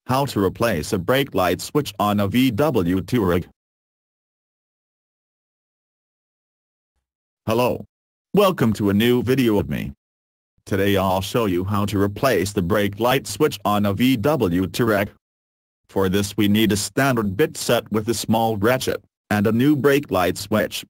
How to replace a brake light switch on a VW Touareg. Hello. Welcome to a new video of me. Today I'll show you how to replace the brake light switch on a VW Touareg. For this we need a standard bit set with a small ratchet, and a new brake light switch.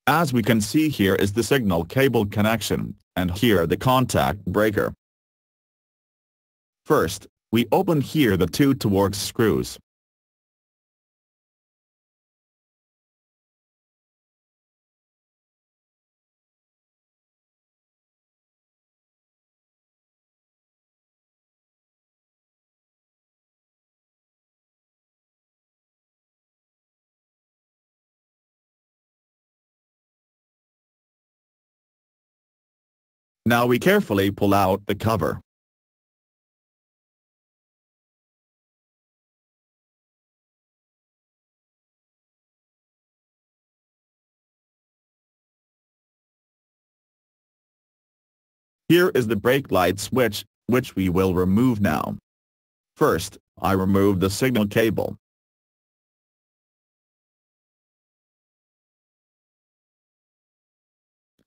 As we can see, here is the signal cable connection, and here the contact breaker. First, we open here the two Touareg screws. Now we carefully pull out the cover. Here is the brake light switch, which we will remove now. First, I remove the signal cable.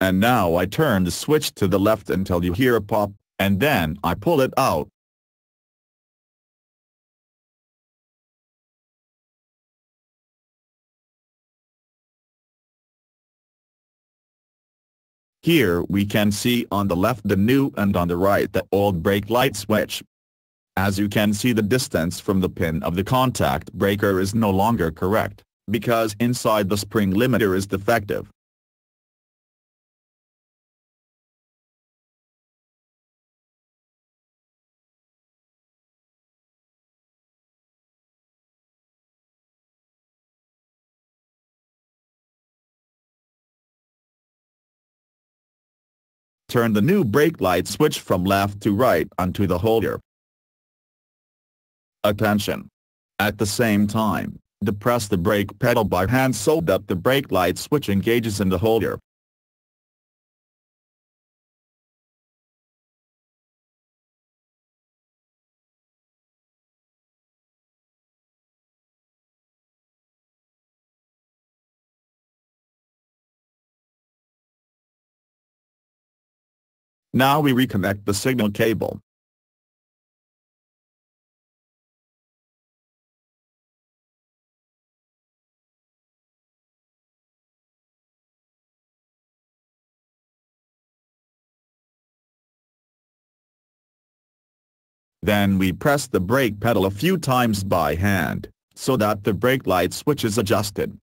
And now I turn the switch to the left until you hear a pop, and then I pull it out. Here we can see on the left the new and on the right the old brake light switch. As you can see, the distance from the pin of the contact breaker is no longer correct, because inside the spring limiter is defective. Turn the new brake light switch from left to right onto the holder. Attention! At the same time, depress the brake pedal by hand so that the brake light switch engages in the holder. Now we reconnect the signal cable. Then we press the brake pedal a few times by hand, so that the brake light switch is adjusted.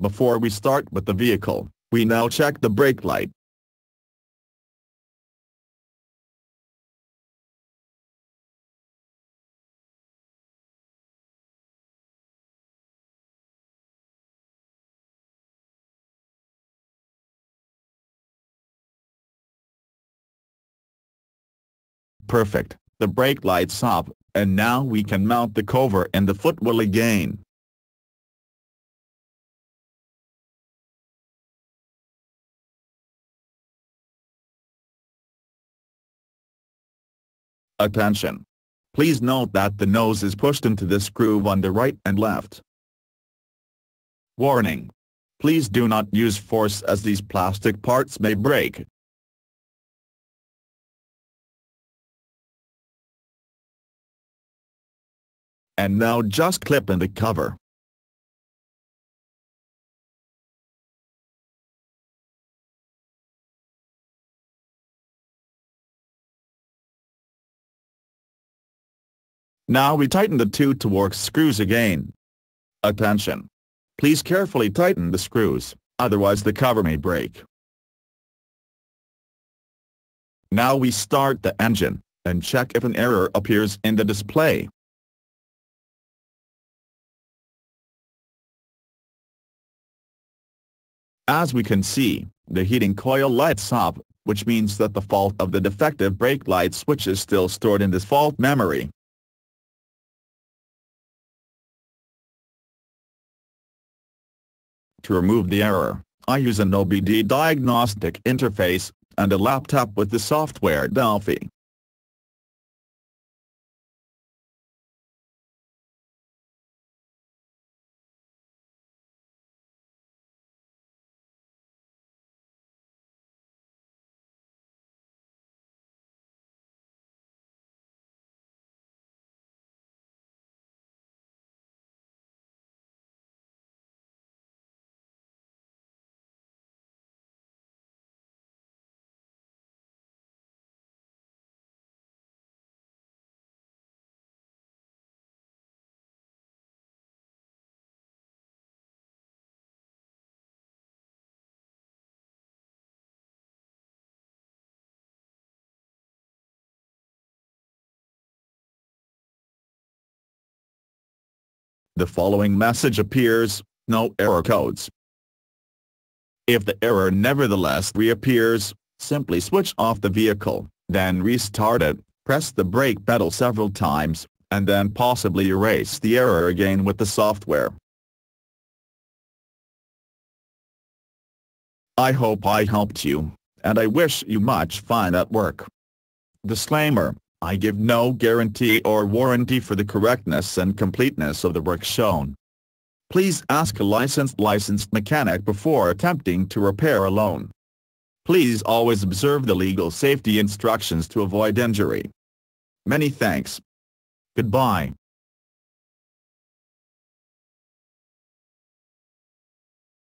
Before we start with the vehicle, we now check the brake light. Perfect, the brake light's up, and now we can mount the cover and the footwell again. Attention! Please note that the nose is pushed into the screw on the right and left. Warning! Please do not use force as these plastic parts may break. And now just clip in the cover. Now we tighten the two Touareg screws again. Attention! Please carefully tighten the screws, otherwise the cover may break. Now we start the engine, and check if an error appears in the display. As we can see, the heating coil lights up, which means that the fault of the defective brake light switch is still stored in this fault memory. To remove the error, I use an OBD diagnostic interface, and a laptop with the software Delphi. The following message appears: no error codes. If the error nevertheless reappears, simply switch off the vehicle, then restart it, press the brake pedal several times, and then possibly erase the error again with the software. I hope I helped you, and I wish you much fun at work. Disclaimer: I give no guarantee or warranty for the correctness and completeness of the work shown. Please ask a licensed mechanic before attempting to repair alone. Please always observe the legal safety instructions to avoid injury. Many thanks. Goodbye.